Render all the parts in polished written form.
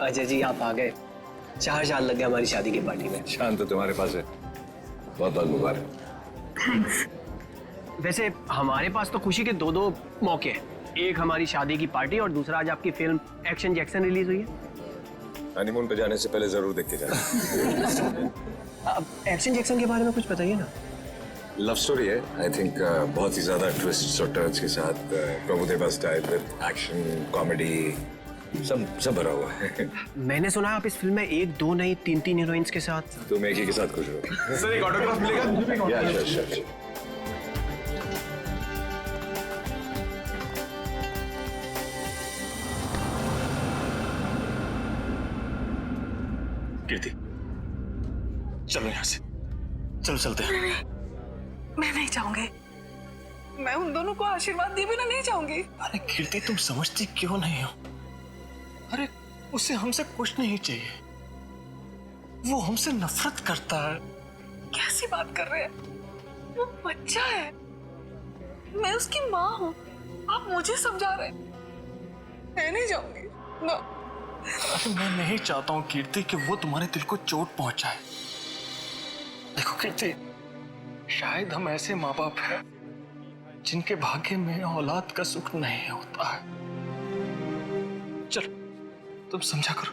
अजय जी आप आ गए। 4 साल लग गए हमारी शादी की पार्टी में। शान तो तुम्हारे पास है। बहुत बहुत मुबारक। थैंक्स। वैसे हमारे पास तो खुशी के दो मौके हैं। एक हमारी शादी की पार्टी और दूसरा आज आपकी फिल्म एक्शन जैक्सन रिलीज हुई है। हनीमून पे जाने से पहले जरूर देख के जाना। अब एक्शन जैक्सन के बारे में कुछ बताइए ना। लव स्टोरी है आई थिंक। बहुत ही ज्यादा ट्विस्ट और टर्न्स के साथ Prabhudeva style with action comedy सब भरा हुआ है। मैंने सुना है आप इस फिल्म में 1 2 नहीं 3 हीरोइंस के साथ। तुम एक ही के साथ खुश हो। सर एक ऑटोग्राफ मिलेगा? या श्योर। कीर्ति चलो यहाँ से, चलो चलते हैं। मैं नहीं चाहूंगी। मैं उन दोनों को आशीर्वाद दिए बिना नहीं चाहूंगी। अरे कीर्ति तुम समझती क्यों नहीं हो? अरे उसे हमसे कुछ नहीं चाहिए, वो हमसे नफरत करता है। कैसी बात कर रहे हैं? वो बच्चा है, मैं उसकी माँ हूँ। आप मुझे समझा रहे हैं। मैं नहीं जाऊंगी ना। अरे मैं नहीं चाहता हूँ कीर्ति कि वो तुम्हारे दिल को चोट पहुंचाए। देखो कीर्ति, शायद हम ऐसे माँ बाप हैं जिनके भाग्य में औलाद का सुख नहीं होता है। चलो तुम समझा करो।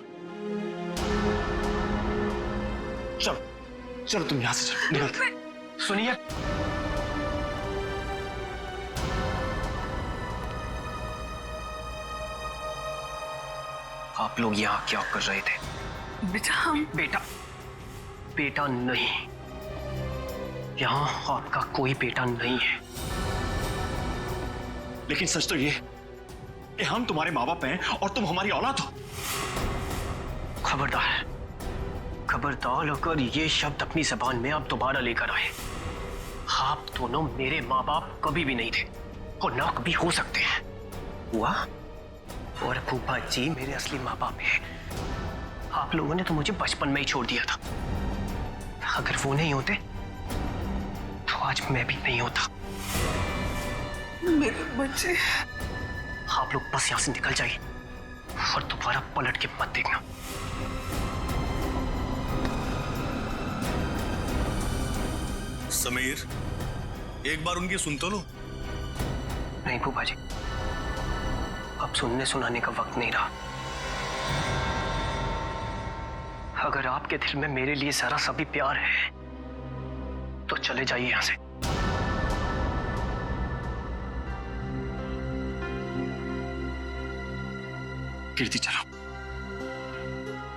चलो चलो तुम यहां से चलो, निकलते। सुनिए, आप लोग यहाँ क्या कर रहे थे? बेटा हम बेटा नहीं, यहाँ आपका कोई बेटा नहीं है। लेकिन सच तो ये कि हम तुम्हारे माँ बाप हैं और तुम हमारी औलाद हो। खबरदार अगर ये शब्द अपनी जबान में आप दोबारा लेकर आए। आप दोनों मेरे माँ बाप कभी भी नहीं थे और ना कभी हो सकते हैं। हुआ और फूफा जी मेरे असली माँ बाप हैं। आप लोगों ने तो मुझे बचपन में ही छोड़ दिया था। अगर वो नहीं होते तो आज मैं भी नहीं होता। मेरे बच्चे। आप लोग बस यहां से निकल जाइए और दोबारा पलट के मत देखना। समीर, एक बार उनकी सुन तो लो। नहीं फूफा जी, अब सुनने सुनाने का वक्त नहीं रहा। अगर आपके दिल में मेरे लिए जरा सा भी प्यार है तो चले जाइए यहां से। कीर्ति चलो,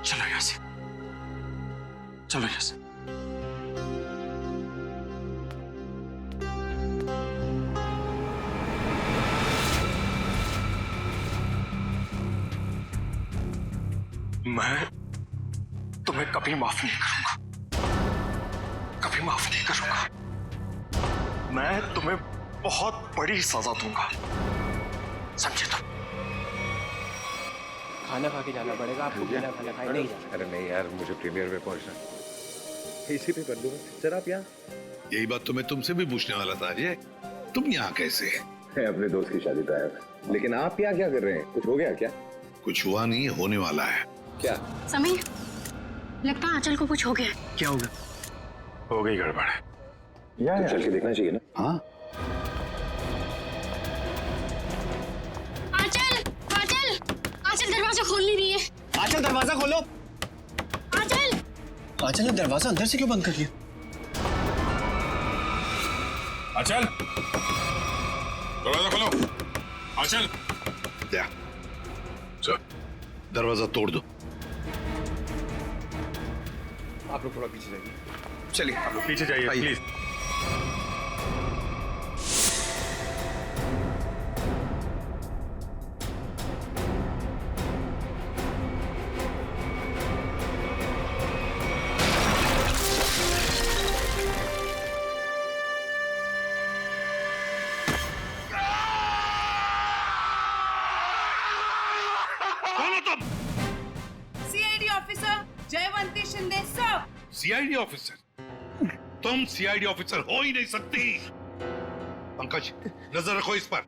चलो यहां से, चलो यहां से। मैं तुम्हें कभी माफ नहीं करूंगा, कभी माफ नहीं करूंगा। मैं तुम्हें बहुत बड़ी सजा दूंगा, समझे तुम? खाना खा के जाना पड़ेगा आपको। बिना खाना खाए नहीं जाना। अरे नहीं यार, मुझे प्रीमियर में पहुंचना। इसी पे कर दूंगा सर। आप यहाँ? यही बात तो मैं तुमसे भी पूछने वाला था अजय, तुम यहाँ कैसे? मैं अपने दोस्त की शादी पे आया था। लेकिन आप यहाँ क्या कर रहे हैं? कुछ हो गया क्या? कुछ हुआ नहीं, होने वाला है। क्या? समीर, लगता है आंचल को कुछ हो गया। क्या होगा? हो गई गड़बड़। तो चल के देखना चाहिए ना। हाँ आंचल दरवाजा खोल नहीं रही है। आंचल दरवाजा खोलो। आंचल ने दरवाजा अंदर से क्यों बंद कर लिया? आंचल, दरवाजा खोलो। आंचल, चल दरवाजा तोड़ दो। आप लोग थोड़ा पीछे जाइए। चलिए आप लोग पीछे जाइए please. CID officer Jaywanti Shinde सब। CID officer? तुम सीआईडी ऑफिसर हो ही नहीं सकती। पंकज, नजर रखो इस पर।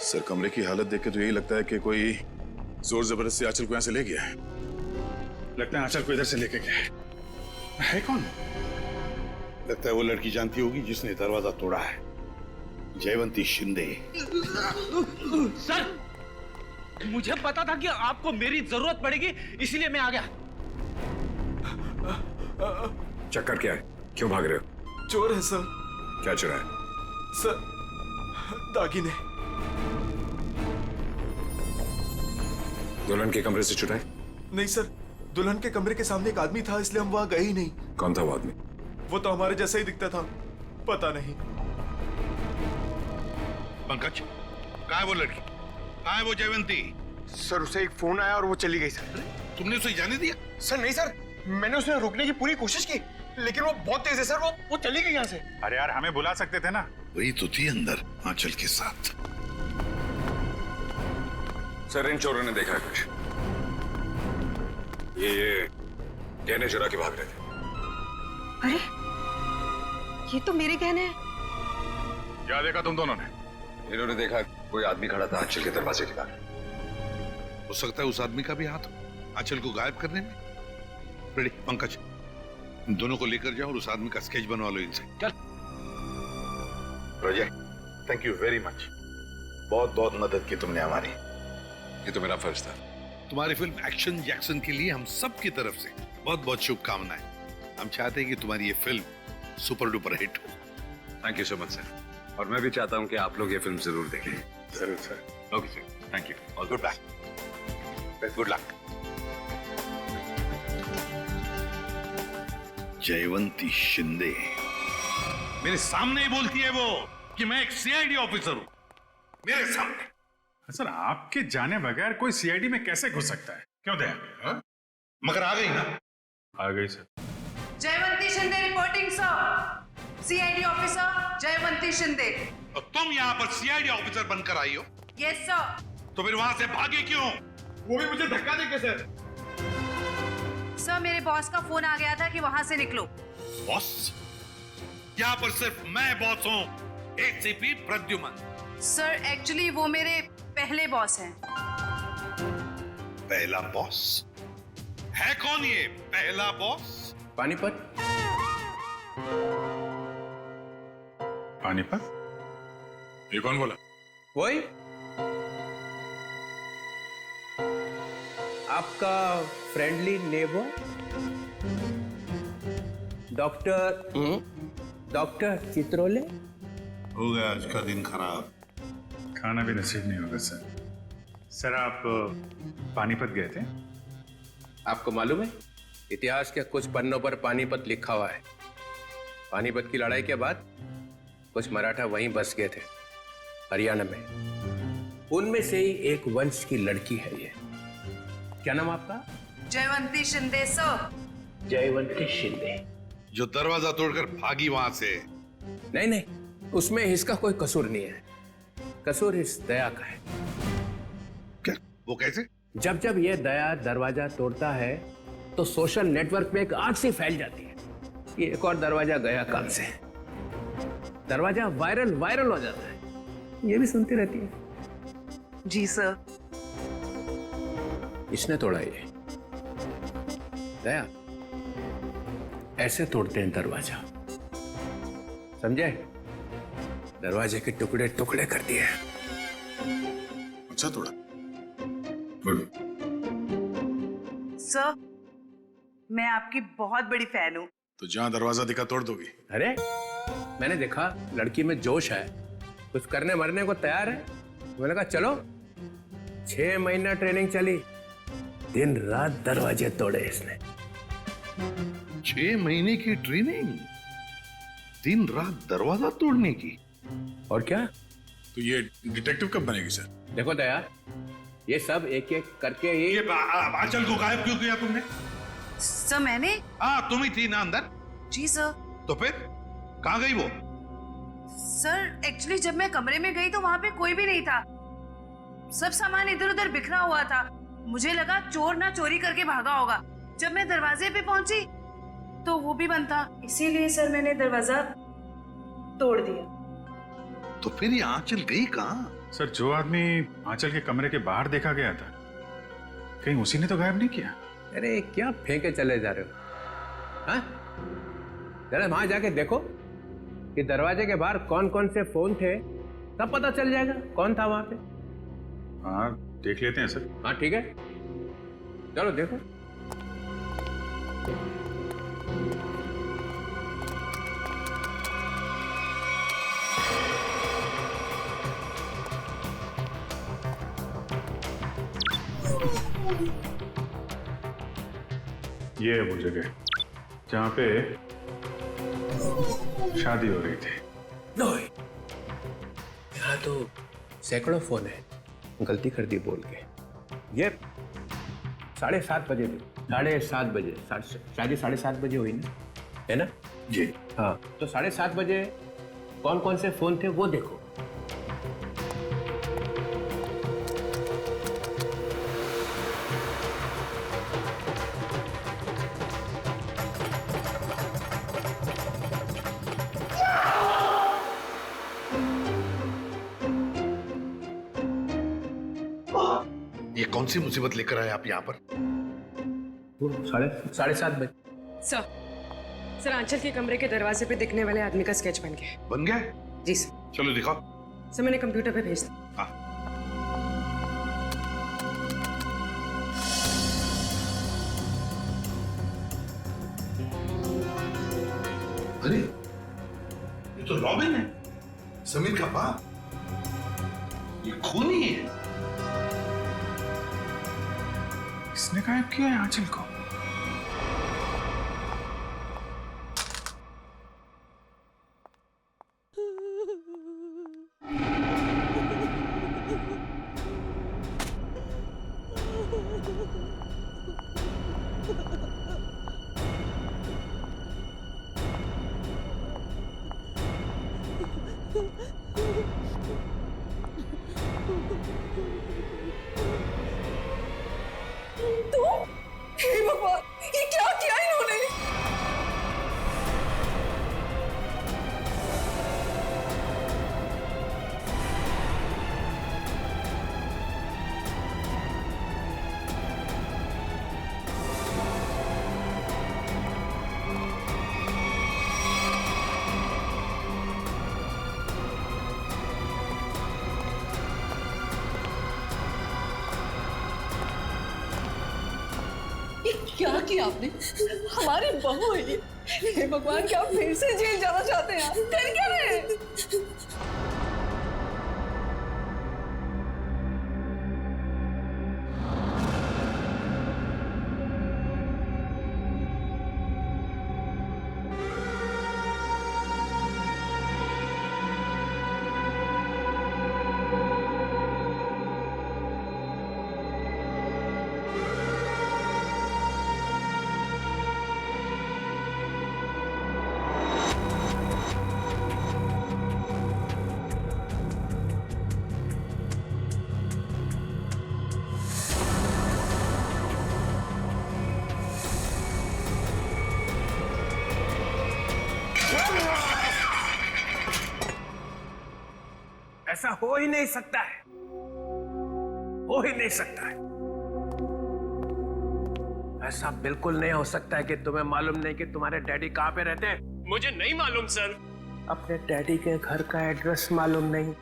सर, कमरे की हालत देख के तो यही लगता है कि कोई जोर जबरदस्ती आंचल को यहाँ से ले गया है। लगता है आंचल को इधर से लेके गया है कौन? लगता है वो लड़की जानती होगी जिसने दरवाजा तोड़ा है, जयवंती शिंदे। सर, मुझे पता था कि आपको मेरी जरूरत पड़ेगी, इसलिए मैं आ गया। चक्कर क्या है? क्यों भाग रहे हो? चोर है सर। क्या चुरा है? सर, दागिने। दुल्हन के कमरे से चुराए? नहीं सर, दुल्हन के कमरे के सामने एक आदमी था, इसलिए हम वहां गए ही नहीं। कौन था वो आदमी? वो तो हमारे जैसा ही दिखता था, पता नहीं। पंकज, कहाँ है वो लड़की? कहाँ है वो जयवंती? सर, उसे एक फोन आया और वो चली गई सर। तुमने उसे जाने दिया? सर नहीं सर, मैंने उसे रोकने की पूरी कोशिश की, लेकिन वो बहुत तेज है सर, वो चली गई यहाँ से। अरे यार, हमें बुला सकते थे ना। वही तो थी अंदर आंचल के साथ। सर, इन चोरों ने देखा है कुछ। ये गहने चुरा के भाग रहे थे। अरे, ये तो मेरे गहने हैं। क्या देखा तुम दोनों ने? इन्होंने देखा कोई आदमी खड़ा था आंचल के दरवाजे के बाहर। हो सकता है उस आदमी का भी हाथ हो आंचल को गायब करने में। रेडी पंकज, इन दोनों को लेकर जाओ और उस आदमी का स्केच बनवा लो इनसे। चल रोजे, थैंक यू वेरी मच, बहुत बहुत मदद की तुमने हमारी। ये तो मेरा फर्ज था। तुम्हारी फिल्म एक्शन जैक्सन के लिए हम सब की तरफ से बहुत बहुत शुभकामनाएं। हम चाहते हैं कि तुम्हारी ये फिल्म सुपर डुपर हिट हो। Thank you so much sir. और मैं भी चाहता हूँ कि आप लोग ये फिल्म जरूर देखें। जरूर sir. Okay sir, thank you. All good bye, good luck. Jaywanti Shinde मेरे सामने ही बोलती है वो कि मैं एक सीआईडी ऑफिसर हूं, मेरे सामने। सर, आपके जाने बगैर कोई सीआईडी में कैसे घुस सकता है? क्यों दया? मगर आ गई ना? आ गई सर। Jaywanti Shinde reporting sir. CID officer Jaywanti Shinde. और तुम यहाँ पर सीआईडी ऑफिसर बनकर आई हो? Yes sir. तो फिर वहां से भागे क्यों? वो भी मुझे धक्का देके सर। सर, मेरे बॉस का फोन आ गया था कि वहां से निकलो। बॉस? यहाँ पर सिर्फ मैं बॉस हूँ, एसीपी प्रद्युमन। सर, एक्चुअली वो मेरे पहले बॉस हैं। पहला बॉस? है कौन ये पहला बॉस? पानीपत। पानीपत? ये कौन बोला? वही आपका फ्रेंडली नेबर डॉक्टर चित्रोले। हो गया आज का दिन खराब। खाना भी नसीब नहीं होगा सर। सर, आप पानीपत गए थे? आपको मालूम है, इतिहास के कुछ पन्नों पर पानीपत लिखा हुआ है। पानीपत की लड़ाई के बाद कुछ मराठा वहीं बस गए थे, हरियाणा में। उनमें से ही एक वंश की लड़की है ये। क्या नाम आपका? जयवंती शिंदे सर। जयवंती शिंदे। जो दरवाजा तोड़कर भागी वहां से। नहीं नहीं, उसमें इसका कोई कसूर नहीं है। कसूर इस दया का है। क्या? वो कैसे? जब जब ये दया दरवाजा तोड़ता है तो सोशल नेटवर्क में एक आग सी फैल जाती है कि एक और दरवाजा गया काम से। दरवाजा वायरल हो जाता है। ये भी सुनती रहती है। जी सर। इसने तोड़ा ये। दया, ऐसे तोड़ते हैं दरवाजा, समझे? दरवाजे के टुकड़े टुकड़े कर दिए। अच्छा तोड़ा। सर, मैं आपकी बहुत बड़ी फैन हूँ। तो जहां दरवाजा दिखा तोड़ दोगी? अरे, मैंने देखा लड़की में जोश है, कुछ करने मरने को तैयार है। मैंने कहा चलो। 6 महीना ट्रेनिंग चली, दिन रात दरवाजे तोड़े इसने। 6 महीने की ट्रेनिंग, दिन रात दरवाजा तोड़ने की। और क्या? तो ये डिटेक्टिव कब बनेगी सर? देखो दया, ये सब एक एक करके ही। ये आंचल को गायब क्यों किया तुमने? सर, मैंने? हाँ, तुम ही थी ना अंदर। जी सर। तो फिर कहाँ गई वो? सर, एक्चुअली जब मैं कमरे में गई तो वहां पे कोई भी नहीं था। सब सामान इधर उधर बिखरा हुआ था। मुझे लगा चोर ना चोरी करके भागा होगा। जब मैं दरवाजे पे पहुंची तो वो भी बंद था, इसीलिए सर मैंने दरवाजा तोड़ दिया। तो फिर ये आंचल गई कहाँ? सर, जो आदमी आंचल के कमरे के बाहर देखा गया था, कहीं उसी ने तो गायब नहीं किया? अरे क्या फेंके चले जा रहे हो? हाँ? जरा वहां जाके देखो कि दरवाजे के बाहर कौन कौन से फोन थे, तब पता चल जाएगा कौन था वहां पे। हाँ, देख लेते हैं सर। हाँ ठीक है, चलो देखो। ये है वो जगह जहां पे शादी हो रही थी। यहाँ तो सैकड़ों फोन है, गलती कर दी बोल के। ये 7:30 बजे, 7:30 बजे, शादी 7:30 बजे हुई ना, है ना जी? हाँ, तो 7:30 बजे कौन कौन से फोन थे वो देखो। ये कौन सी मुसीबत लेकर आए आप यहाँ पर? 7:30 बजे। सर आंचल के कमरे के दरवाजे पे दिखने वाले आदमी का स्केच बन गया। बन गया? जी सर। चलो दिखाओ। सर मैंने कंप्यूटर पे भेज दिया। हाँ। अरे ये तो रॉबिन है, समीर का बाप। ये खूनी है। किसने गायब किया है आंचल को? हे भगवान, ये क्या किया इन्होंने? क्या किया आपने? हमारी बहू है ये। हे भगवान, क्या आप फिर से जेल जाना चाहते हैं? आप कर क्या रहे हैं? ऐसा हो ही नहीं सकता है, हो ही नहीं सकता है। ऐसा बिल्कुल नहीं हो सकता है कि तुम्हें मालूम नहीं कि तुम्हारे डैडी कहाँ पे रहते हैं। मुझे नहीं मालूम सर। अपने डैडी के घर का एड्रेस मालूम नहीं?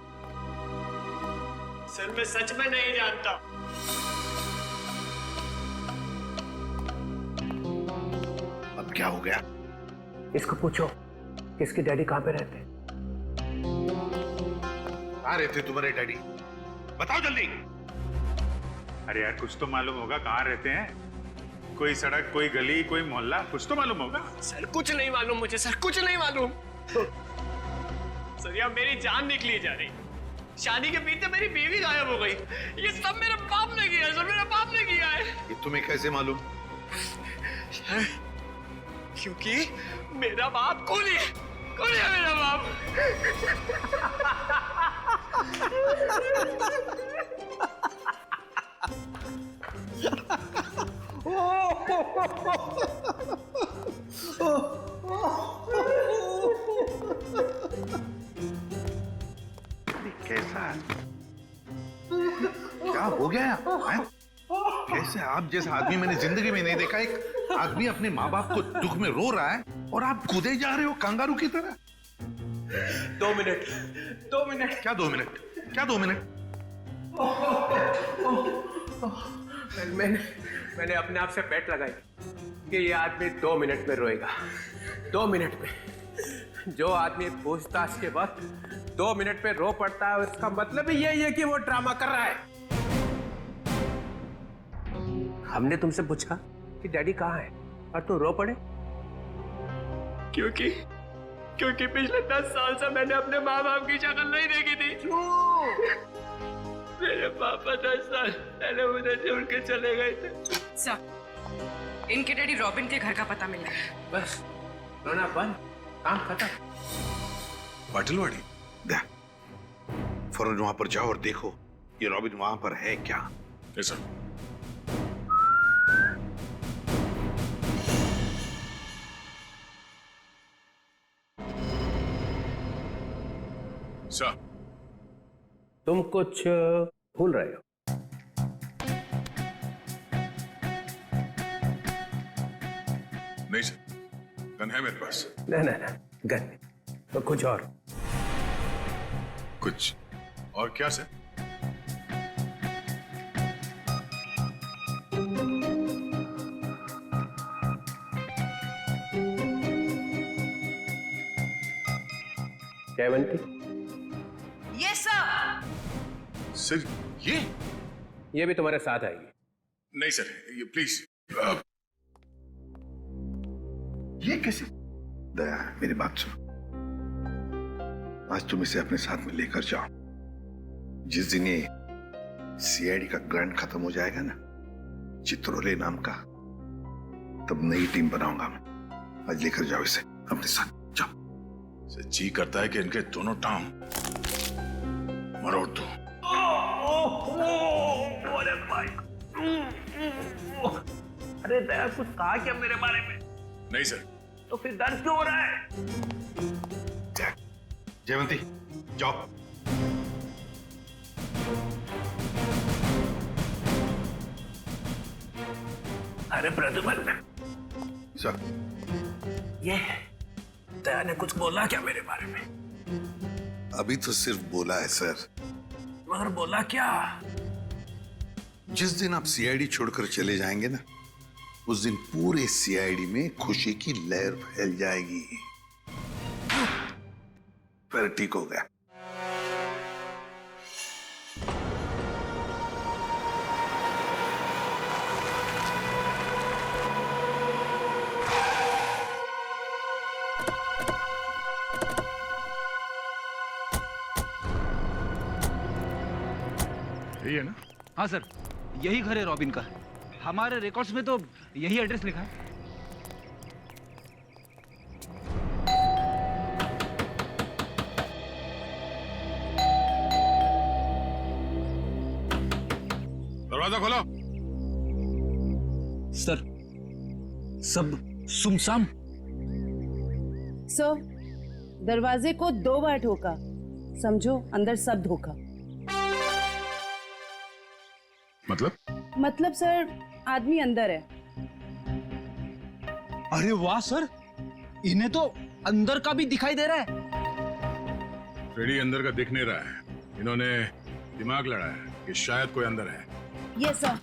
सर मैं सच में नहीं जानता। अब क्या हो गया? इसको पूछो किसके डैडी कहाँ पे रहते हैं। कहाँ रहते तुम्हारे डैडी? बताओ जल्दी। अरे यार, कुछ तो मालूम होगा कहाँ रहते हैं। कोई सड़क, कोई गली, कोई मोहल्ला, कुछ तो मालूम होगा। सर कुछ नहीं मालूम मुझे, सर कुछ नहीं मालूम। सर यार मेरी जान निकली जा रही। शादी के बीते मेरी बीवी गायब हो गई। ये सब मेरे बाप ने किया है, सर मेरे बाप ने किया है। ये तुम्हें कैसे मालूम? क्योंकि मेरा बाप खूनी है, खूनी है मेरा बाप। कैसा क्या हो गया है? कैसे आप जैसा आदमी मैंने जिंदगी में नहीं देखा। एक आदमी अपने माँ बाप को दुख में रो रहा है और आप कूदे जा रहे हो कंगारू की तरह। 2 मिनट, 2 मिनट। क्या 2 मिनट? क्या 2 मिनट? मैंने अपने आप से बेट लगाई कि ये आदमी 2 मिनट में रोएगा। 2 मिनट में। जो आदमी पूछताछ के वक्त 2 मिनट में रो पड़ता है, उसका मतलब ही यही है कि वो ड्रामा कर रहा है। हमने तुमसे पूछा कि डैडी कहाँ है और तुम रो पड़े? क्योंकि पिछले 10 साल से मैंने अपने माँ बाप की शक्ल नहीं देखी थी। मेरे पापा 10 साल पहले मुझे छोड़ के चले गए थे। सर, इनके डैडी रॉबिन के घर का पता मिला है। बस रोना बंद, काम खत्म। पाटिलवाड़ी, फौरन वहां पर जाओ और देखो ये रॉबिन वहां पर है क्या। ऐसा सर, तुम कुछ भूल रहे हो। नहीं सर, गन है मेरे पास। नहीं, गन तो कुछ और। कुछ और क्या sir? Jaywanti, yes sir. Sir ये भी तुम्हारे साथ आएगी। नहीं सर, ये प्लीज। ये कैसे? दया, मेरी बात सुनो। आज तुम इसे अपने साथ में लेकर जाओ। जिस दिन ये सीआईडी का ग्रांट खत्म हो जाएगा ना, चित्रोले नाम का, तब नई टीम बनाऊंगा मैं। आज लेकर जाओ इसे अपने साथ, जाओ। जी करता है कि इनके दोनों टांग मरोड़ दो। अरे भाई, अरे दया, कुछ कहा क्या मेरे बारे में? नहीं सर। तो फिर दर्द क्यों हो रहा है? जयवंती, जाओ। अरे प्रद्युमन सर, ये दया ने कुछ बोला क्या मेरे बारे में? अभी तो सिर्फ बोला है सर। मगर बोला क्या? जिस दिन आप सीआईडी छोड़कर चले जाएंगे ना, उस दिन पूरे सीआईडी में खुशी की लहर फैल जाएगी। फिर ठीक हो गया। यही है ना? हाँ सर, यही घर है रॉबिन का। हमारे रिकॉर्ड्स में तो यही एड्रेस लिखा है। दरवाजा खोलो। सर, सब सुमसाम। सर, दरवाजे को 2 बार ठोका, समझो अंदर सब धोखा। मतलब सर, आदमी अंदर है। अरे वाह सर, इन्हें तो अंदर का भी दिखाई दे रहा है। फ्रेडी अंदर का दिख नहीं रहा है। इन्होंने दिमाग लड़ाया है कि शायद कोई अंदर है। Yes sir.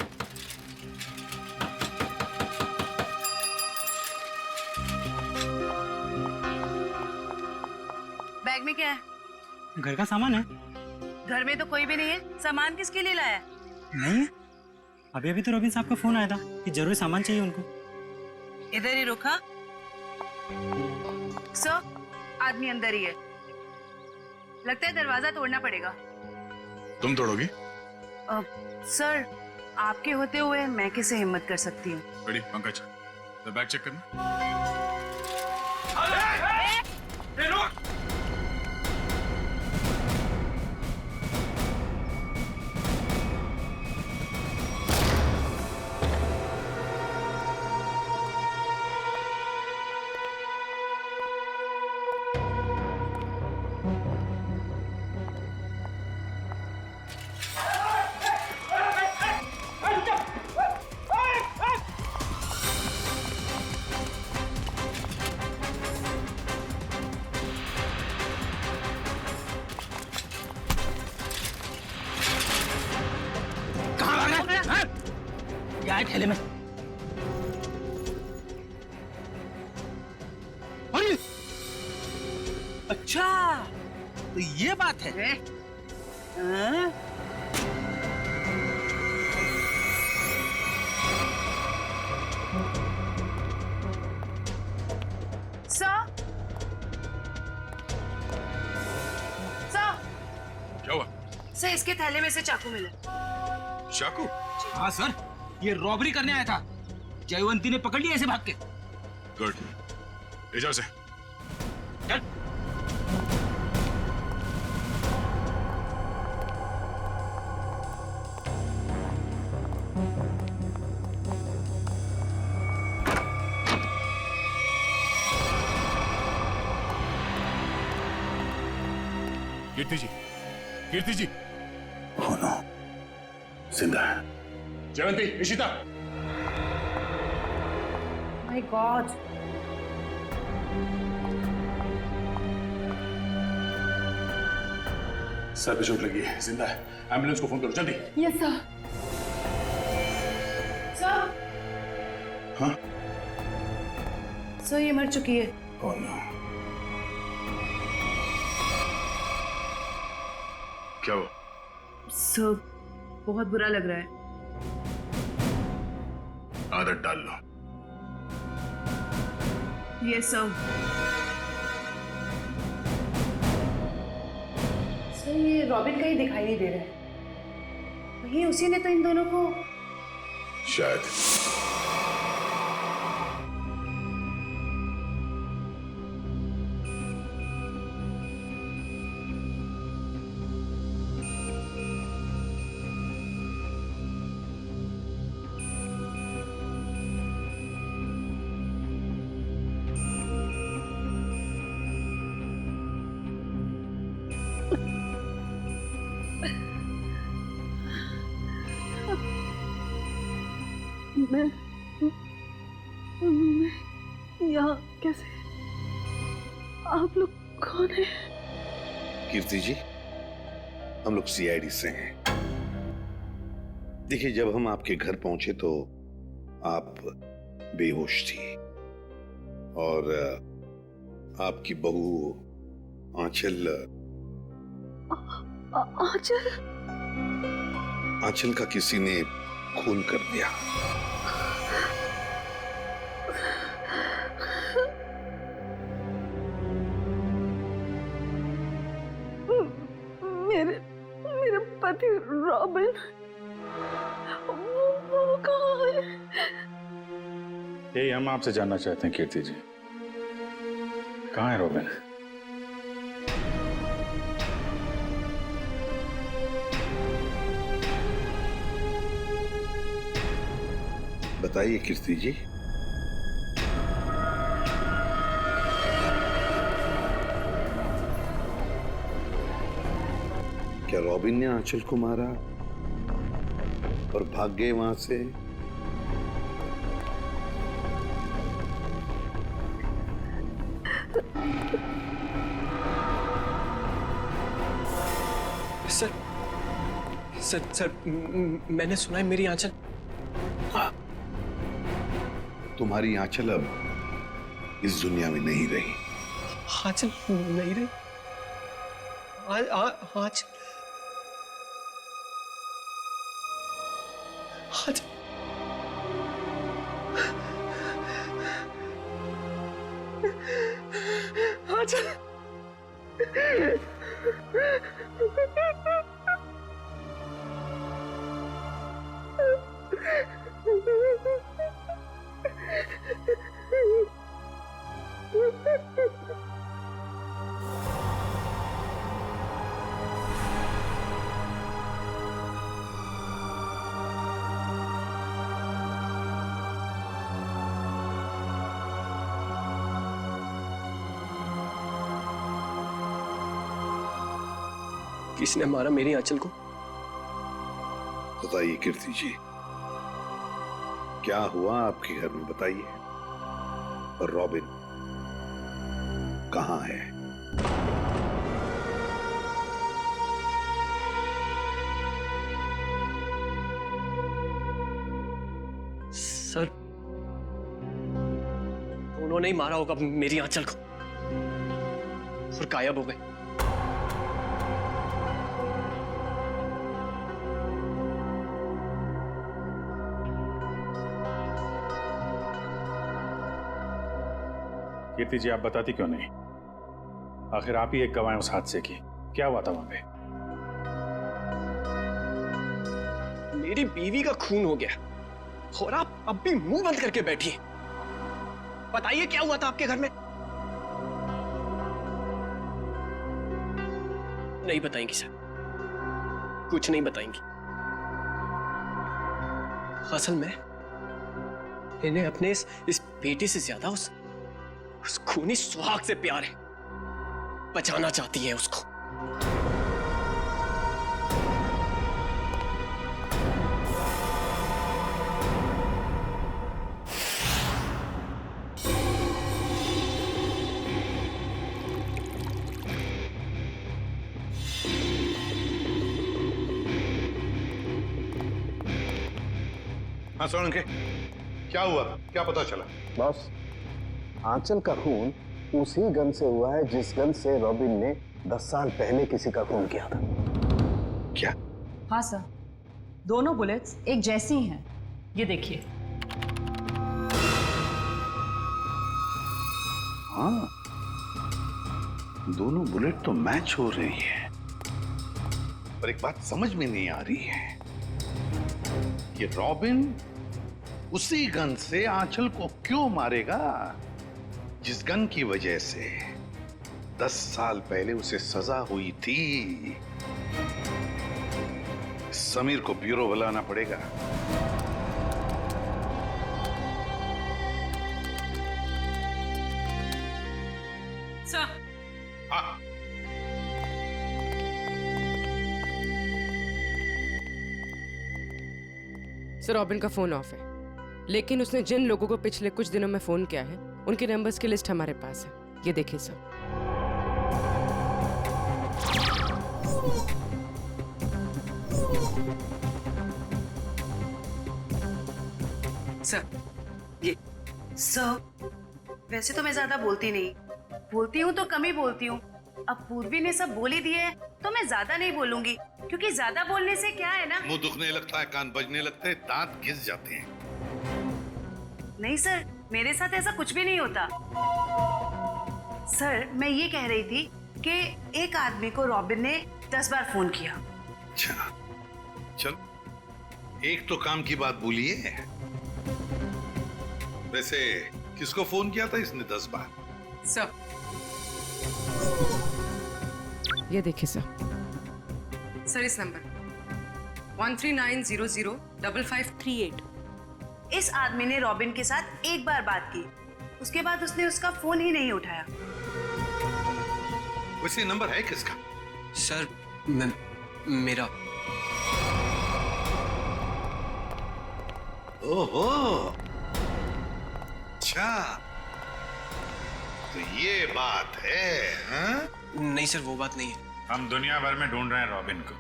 बैग में क्या है? घर का सामान है। घर में तो कोई भी नहीं है। सामान किसके लिए लाया? नहीं, अभी तो रॉबिन साहब का फोन आया था कि जरूर सामान चाहिए उनको। इधर ही रुका। सर, आदमी अंदर ही है। लगता है दरवाजा तोड़ना पड़ेगा। तुम तोड़ोगी? सर, आपके होते हुए मैं कैसे हिम्मत कर सकती हूँ? फ्रेडी, पंकज, बैग चेक करना। क्या है थैले में? अरे अच्छा, तो ये बात है। हाँ? क्या हुआ? सर, इसके थैले में से चाकू मिला। चाकू? हाँ सर, ये रॉबरी करने आया था। जयवंती ने पकड़ लिया ऐसे भाग के। गुड, ले जाओ से। चल। कीर्ति जी, कीर्ति जी। Oh no, जिंदा है। Jaywanti, Ishita. My God. Sir पे चोट लगी है, जिंदा है। एम्बुलेंस को फोन करो जल्दी। Yes sir. सर। हाँ? सर, ये मर चुकी है। Oh no. क्या हुआ? सर, बहुत बुरा लग रहा है। आदत डाल लो। Yes sir. सर, ये रॉबिन कहीं दिखाई नहीं दे रहा है। वही उसी ने तो इन दोनों को शायद। मैं यहाँ कैसे? आप लोग कौन हैं? कीर्ति जी, हम लोग सीआईडी से हैं। देखिए, जब हम आपके घर पहुंचे तो आप बेहोश थी और आपकी बहू आंचल आंचल का किसी ने खून कर दिया। मेरे पति रॉबिन, वो कहाँ है? यही हम आपसे जानना चाहते हैं कीर्ति जी, कहाँ है रॉबिन? बताइए कीर्ति जी। क्या रॉबिन ने आंचल को मारा और भाग गए वहां से? सर, सर, सर, मैंने सुना है मेरी आंचल। तुम्हारी आंचल अब इस दुनिया में नहीं रही। आंचल नहीं रही? आंचल किसने मारा मेरी आंचल को? बताइए कीर्ति जी, क्या हुआ आपके घर में? बताइए। और रॉबिन कहाँ है? सर, उन्होंने ही मारा होगा मेरी आंचल को और गायब हो गए। कीर्ति जी, आप बताती क्यों नहीं? आखिर आप ही एक गवाह हैं उस हादसे की। क्या हुआ था वहां पे? मेरी बीवी का खून हो गया और आप अब भी मुंह बंद करके बैठी हैं। बताइए क्या हुआ था आपके घर में? नहीं बताएंगी सर, कुछ नहीं बताएंगी। असल में इन्हें अपने इस बेटे से ज्यादा उस खूनी सुहाग से प्यार है। बचाना चाहती है उसको। हाँ सोलंके, क्या हुआ? क्या पता चला? बॉस, आंचल का खून उसी गन से हुआ है जिस गन से रॉबिन ने 10 साल पहले किसी का खून किया था। क्या? हाँ सर, दोनों बुलेट्स एक जैसी ही हैं। ये देखिए। हाँ, दोनों बुलेट तो मैच हो रही है, पर एक बात समझ में नहीं आ रही है कि रॉबिन उसी गन से आंचल को क्यों मारेगा जिस गन की वजह से 10 साल पहले उसे सजा हुई थी। समीर को ब्यूरो बुलाना पड़ेगा। सर। हाँ। सर, रॉबिन का फोन ऑफ है, लेकिन उसने जिन लोगों को पिछले कुछ दिनों में फोन किया है उनके नंबर्स की लिस्ट हमारे पास है। ये देखिए सर। सर, ये सर, वैसे तो मैं ज्यादा बोलती नहीं, बोलती हूँ तो कम ही बोलती हूँ। अब पूर्वी ने सब बोल ही दिए है तो मैं ज्यादा नहीं बोलूंगी, क्योंकि ज्यादा बोलने से क्या है ना, मुंह दुखने लगता है, कान बजने लगते हैं, दांत घिस जाते हैं। नहीं सर, मेरे साथ ऐसा कुछ भी नहीं होता। सर, मैं ये कह रही थी कि एक आदमी को रॉबिन ने 10 बार फोन किया। अच्छा, चल एक तो काम की बात बोलिए। वैसे किसको फोन किया था इसने 10 बार? सर, ये देखिए सर। सर, इस नंबर 13900558। इस आदमी ने रॉबिन के साथ एक बार बात की, उसके बाद उसने उसका फोन ही नहीं उठाया। वैसे नंबर है किसका? सर, मेरा। ओहो, अच्छा, तो ये बात है? हाँ? नहीं सर, वो बात नहीं है। हम दुनिया भर में ढूंढ रहे हैं रॉबिन को,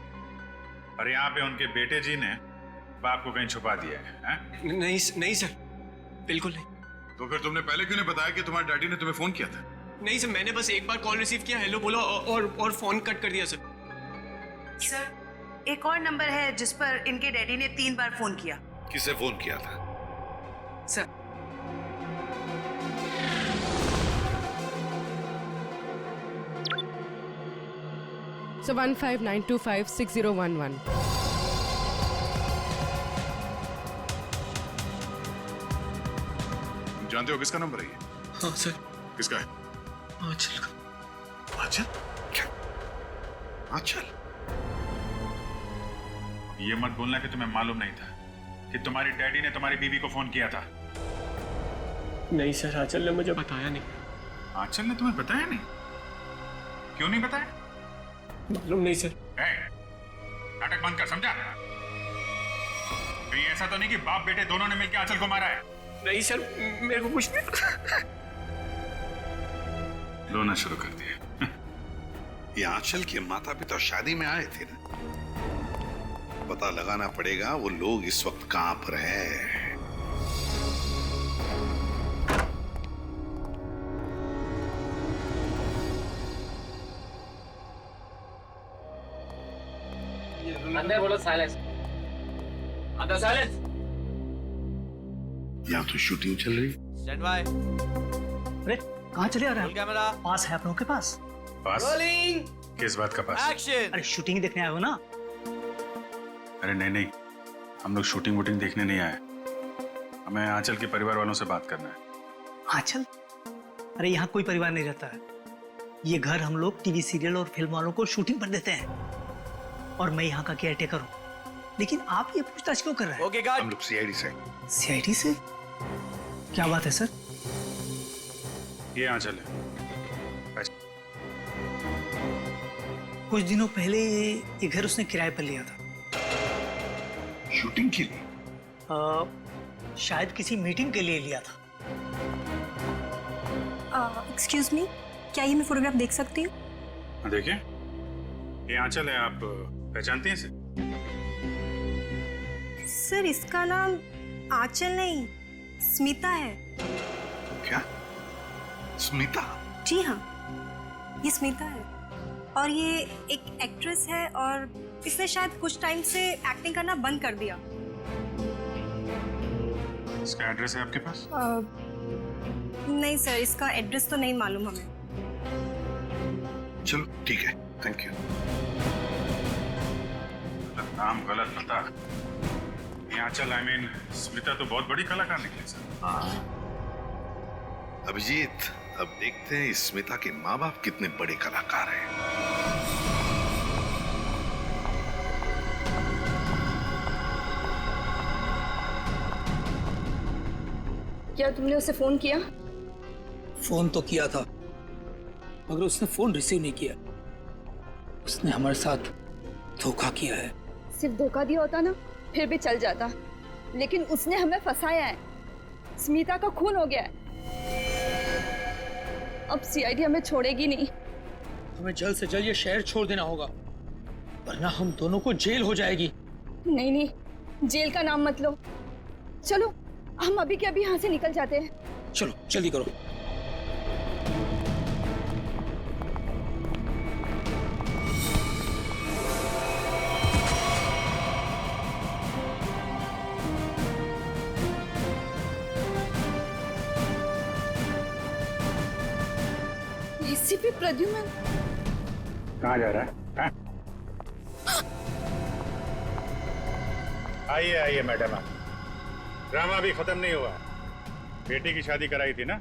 और यहाँ पे उनके बेटे जी ने बाप को कहीं छुपा दिया है। नहीं नहीं सर, बिल्कुल नहीं। तो फिर तुमने पहले क्यों नहीं बताया कि तुम्हारे डैडी ने तुम्हें फोन किया था? नहीं सर, मैंने बस एक बार कॉल रिसीव किया, हेलो बोला और फोन कट कर दिया सर। सर, एक और नंबर है जिस पर इनके डैडी ने 3 बार फोन किया। किसे फोन किया था? Sir, So 1592560111। जानते हो किसका नंबर है ये? हाँ सर। किसका है? आंचल का। आंचल? क्या? आंचल? ये मत बोलना कि तुम्हें मालूम नहीं था कि तुम्हारी डैडी ने तुम्हारी बीवी को फोन किया था। नहीं सर, आंचल ने मुझे बताया नहीं। आंचल ने तुम्हें बताया नहीं? क्यों नहीं बताया? मालूम नहीं सर। नाटक बंद कर, समझा? कहीं ऐसा तो नहीं कि बाप बेटे दोनों ने मिलकर आंचल को मारा है? नहीं सर, मेरे को कुछ नहीं। रोना शुरू कर दिया। ये आंचल के माता पिता शादी में आए थे ना, पता लगाना पड़ेगा वो लोग इस वक्त कहां पर है। अंदर बोलो साइलेंस। अंदर साइलेंस। यहाँ तो शूटिंग चल रही। Stand by. अरे कहाँ चले आ रहे हैं? कैमरा पास है आप लोगों के पास? पास? रोलिंग। किस बात का पास? एक्शन। अरे शूटिंग देखने आए हो ना? अरे नहीं नहीं, हम लोग शूटिंग वूटिंग देखने नहीं आए, हमें आंचल के परिवार वालों से बात करना है। आंचल? अरे यहाँ कोई परिवार नहीं रहता है। ये घर हम लोग टीवी सीरियल और फिल्म वालों को शूटिंग पर देते हैं और मैं यहाँ का केयरटेकर हूँ। लेकिन आप ये पूछताछ क्यों कर रहे हैं? Okay God. हम लोग सीआईडी से। सीआईडी से? क्या बात है सर? ये आंचल है। कुछ दिनों पहले ये घर उसने किराए पर लिया था। शूटिंग के लिए? शायद किसी मीटिंग के लिए लिया था। एक्सक्यूज मी, क्या ये मैं फोटोग्राफ देख सकती हूँ? देखिए, ये आंचल है, आप पहचानती हैं इसे? सर इसका नाम आंचल नहीं, स्मिता है। क्या? स्मिता? जी हाँ, ये स्मिता है और ये एक एक्ट्रेस है और इसने शायद कुछ टाइम से एक्टिंग करना बंद कर दिया। इसका एड्रेस है आपके पास? नहीं सर, इसका एड्रेस तो नहीं मालूम हमें। चलो ठीक है, थैंक यू। गलत नाम, गलत पता। ये आंचल, आई मीन स्मिता तो बहुत बड़ी कलाकार निकली सर। हाँ। अभिजीत, अब देखते हैं इस स्मिता के माँ बाप कितने बड़े कलाकार हैं। क्या तुमने उसे फोन किया? फोन तो किया था, मगर उसने फोन रिसीव नहीं किया। उसने हमारे साथ धोखा किया है। सिर्फ धोखा दिया होता ना फिर भी चल जाता, लेकिन उसने हमें फंसाया है। स्मिता का खून हो गया है। अब सीआईडी हमें छोड़ेगी नहीं। हमें जल्द से जल्द ये शहर छोड़ देना होगा, वरना हम दोनों को जेल हो जाएगी। नहीं नहीं, जेल का नाम मत लो। चलो हम अभी के अभी यहाँ से निकल जाते हैं। चलो जल्दी करो। एसीपी प्रद्युमन कहाँ जा रहा है? आइए आइए मैडम, आप ड्रामा भी खत्म नहीं हुआ। बेटी की शादी कराई थी ना,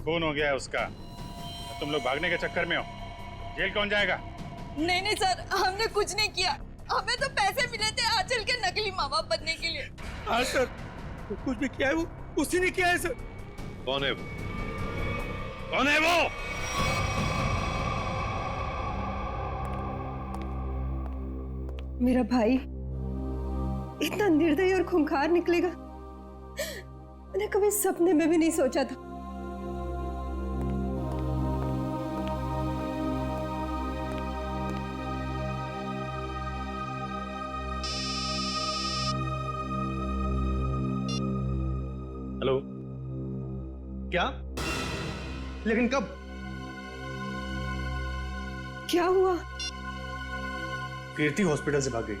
खून हो गया है उसका। तुम लोग भागने के चक्कर में हो, जेल कौन जाएगा? नहीं नहीं सर, हमने कुछ नहीं किया। हमें तो पैसे मिले थे आंचल के नकली माँ बाप बनने के लिए। हाँ सर, तो कुछ भी किया है वो उसी ने किया है सर। कौन है वो? कौन है वो? मेरा भाई इतना निर्दयी और खूंखार निकलेगा, मैंने कभी सपने में भी नहीं सोचा था। हेलो, क्या? लेकिन कब? क्या हुआ? कीर्ति हॉस्पिटल से भाग गई।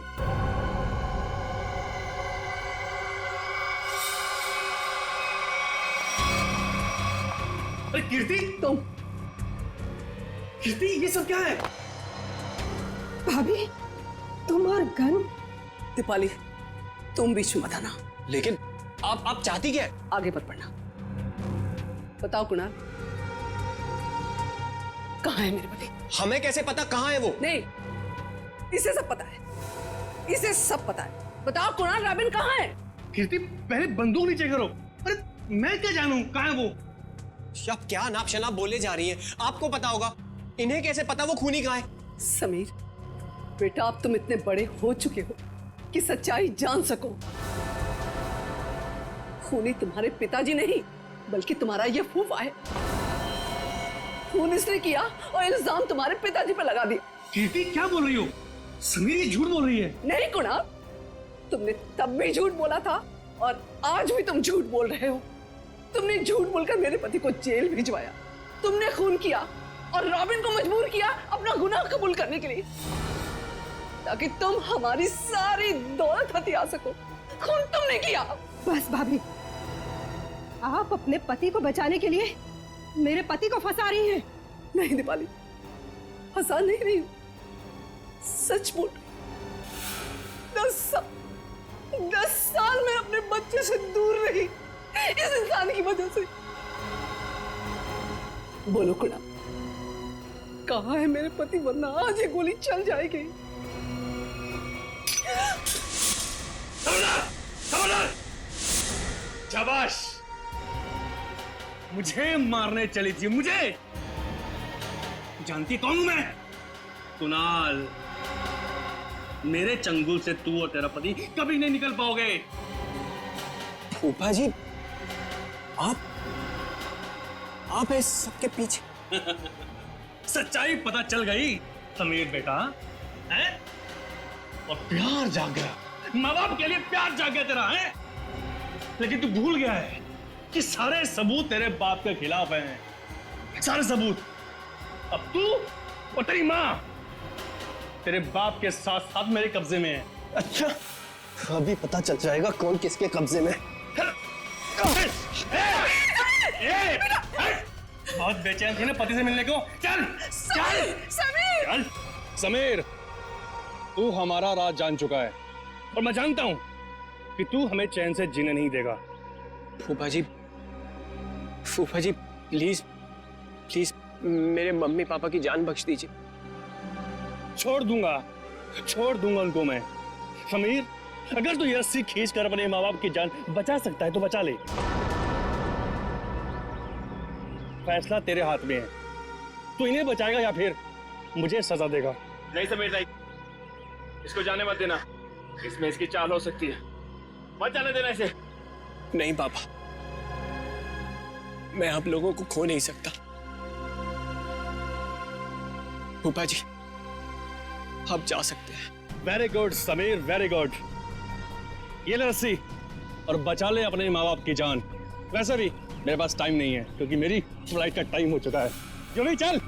अरे कीर्ति, कीर्ति ये सब क्या है? भाभी, तुम और गन? दीपाली, तुम बीच में मत आना। लेकिन आप चाहती क्या है? आगे मत बढ़ना। बताओ कुणाल, कहाँ है मेरे पति? हमें कैसे पता कहाँ है वो? नहीं, इसे सब पता है, इसे सब पता है। बताओ कुणाल, रॉबिन कहाँ है? कीर्ति पहले बंदूक नीचे करो। अरे मैं क्या जानूं कहाँ है वो? आप क्या नाप शनाप बोले जा रही हैं? आपको पता होगा, इन्हें कैसे पता वो खूनी कहाँ है? समीर बेटा, अब तुम इतने बड़े हो चुके हो कि सच्चाई जान सको। खूनी तुम्हारे पिताजी नहीं, बल्कि तुम्हारा ये फूफा है। खून इसने किया और इल्जाम तुम्हारे पिताजी पर लगा दिया। कीर्ति क्या बोल रही हो? समीर ये झूठ बोल रही है। नहीं कुणाल, तुमने तब भी झूठ बोला था और आज भी तुम झूठ बोल रहे हो। तुमने झूठ बोलकर मेरे पति को जेल भिजवाया, तुमने खून किया और रॉबिन को मजबूर किया अपना गुनाह कबूल करने के लिए। ताकि तुम हमारी सारी दौलत हथिया सको। खून तुमने किया। बस भाभी, आप अपने पति को बचाने के लिए मेरे पति को फंसा रही हैं। नहीं दीपाली, फंसा नहीं रही हूं, सच बोल। 10 साल में अपने बच्चे से दूर रही इस इंसान की वजह से। बोलो कुड़ा, कहाँ है मेरे पति, वरना आज ये गोली चल जाएगी। शाबाश, मुझे मारने चली थी, मुझे। जानती कौन हूं मैं? कुणाल। मेरे चंगुल से तू और तेरा पति कभी नहीं निकल पाओगे। फूफा जी, आप इस सबके पीछे। सच्चाई पता चल गई समीर बेटा, है? और प्यार जाग गया, माँ बाप के लिए प्यार जाग गया तेरा, है? लेकिन तू भूल गया है कि सारे सबूत तेरे बाप के खिलाफ हैं। सारे सबूत। अब तू और तेरी माँ तेरे बाप के साथ साथ मेरे कब्जे में है। अच्छा, अभी पता चल जाएगा कौन किसके कब्जे में। बहुत बेचैन थी ना पति से मिलने को। चल चल समीर, चल समीर, तू हमारा राज जान चुका है और मैं जानता हूं कि तू हमें चैन से जीने नहीं देगा। फूफा जी प्लीज प्लीज मेरे मम्मी पापा की जान बख्श दीजिए। छोड़ दूंगा उनको मैं। समीर, अगर तू ये रस्सी खींच कर अपने माँ बाप की जान बचा सकता है तो बचा ले। फैसला तेरे हाथ में है, तू इन्हें बचाएगा या फिर मुझे सजा देगा। नहीं समीर नहीं, इसको जाने मत देना, इसमें इसकी चाल हो सकती है, मत जाने देना इसे। नहीं पापा, मैं आप लोगों को खो नहीं सकता। फूफा जी, आप जा सकते हैं। Very good Sameer, very good. ये ले रस्सी और बचा ले अपने माँ बाप की जान। वैसे भी मेरे पास टाइम नहीं है क्योंकि मेरी फ्लाइट का टाइम हो चुका है। जल्दी चल।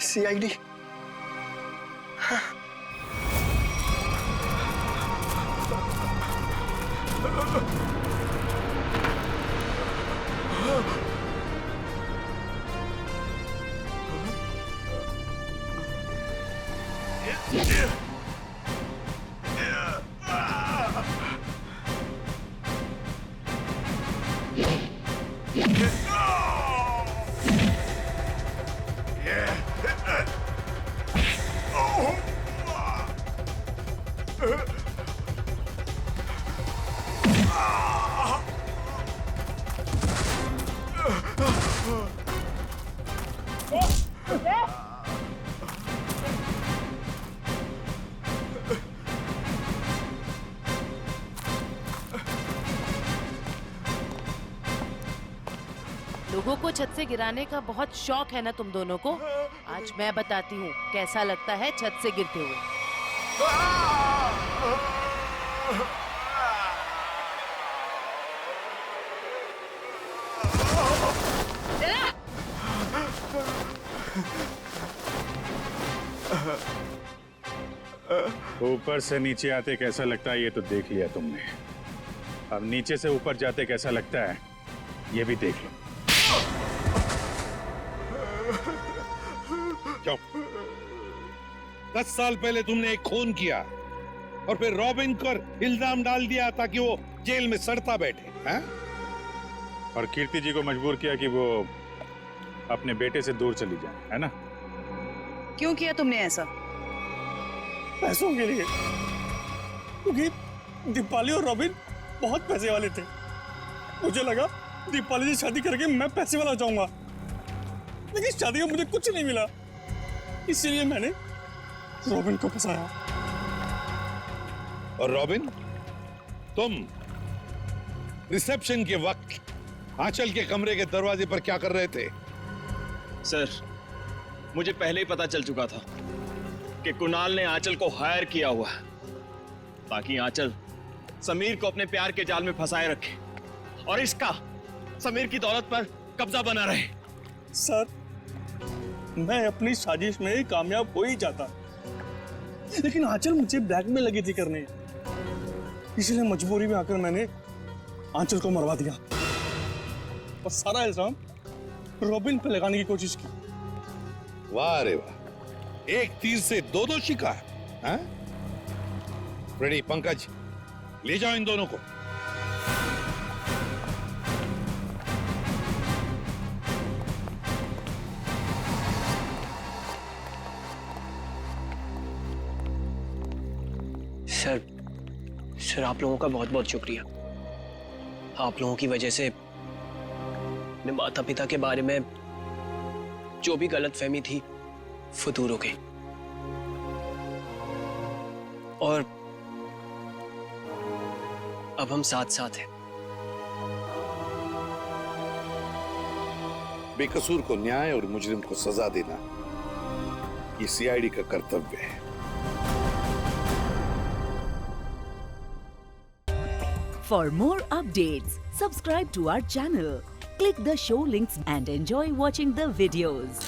CID। लोगों को छत से गिराने का बहुत शौक है ना तुम दोनों को। आज मैं बताती हूँ कैसा लगता है छत से गिरते हुए। ऊपर से नीचे आते कैसा लगता है ये तो देख लिया तुमने, अब नीचे से ऊपर जाते कैसा लगता है ये भी देख लो। क्यों? 10 साल पहले तुमने एक खून किया और फिर रॉबिन पर इल्जाम डाल दिया ताकि वो जेल में सड़ता बैठे, हैं? और कीर्ति जी को मजबूर किया कि वो अपने बेटे से दूर चली जाए, है ना? क्यों किया तुमने ऐसा? पैसों के लिए, क्योंकि दीपाली और रॉबिन बहुत पैसे वाले थे। मुझे लगा दीपाली से शादी करके मैं पैसे वाला हो जाऊंगा, लेकिन शादी में मुझे कुछ नहीं मिला। इसीलिए मैंने रॉबिन को फंसाया। और रॉबिन, तुम रिसेप्शन के वक्त आंचल के कमरे के दरवाजे पर क्या कर रहे थे? सर, मुझे पहले ही पता चल चुका था कि कुणाल ने आंचल को हायर किया हुआ है ताकि आंचल समीर को अपने प्यार के जाल में फंसाए रखे और इसका समीर की दौलत पर कब्जा बना रहे। सर, मैं अपनी साजिश में कामयाब हो ही जाता, लेकिन आंचल मुझे ब्लैकमेल लगी थी करने, इसलिए मजबूरी में आकर मैंने आंचल को मरवा दिया और सारा इल्जाम रॉबिन पे लगाने की कोशिश की। वाह रे वाह, एक तीर से दो शिकार। हाँ? रेडी पंकज, ले जाओ इन दोनों को। सर आप लोगों का बहुत बहुत शुक्रिया। आप लोगों की वजह से अपने माता पिता के बारे में जो भी गलतफहमी थी वो दूर हो गई, और अब हम साथ साथ हैं। बेकसूर को न्याय और मुजरिम को सजा देना ये सीआईडी का कर्तव्य है। For more updates, subscribe to our channel, click the show links and enjoy watching the videos.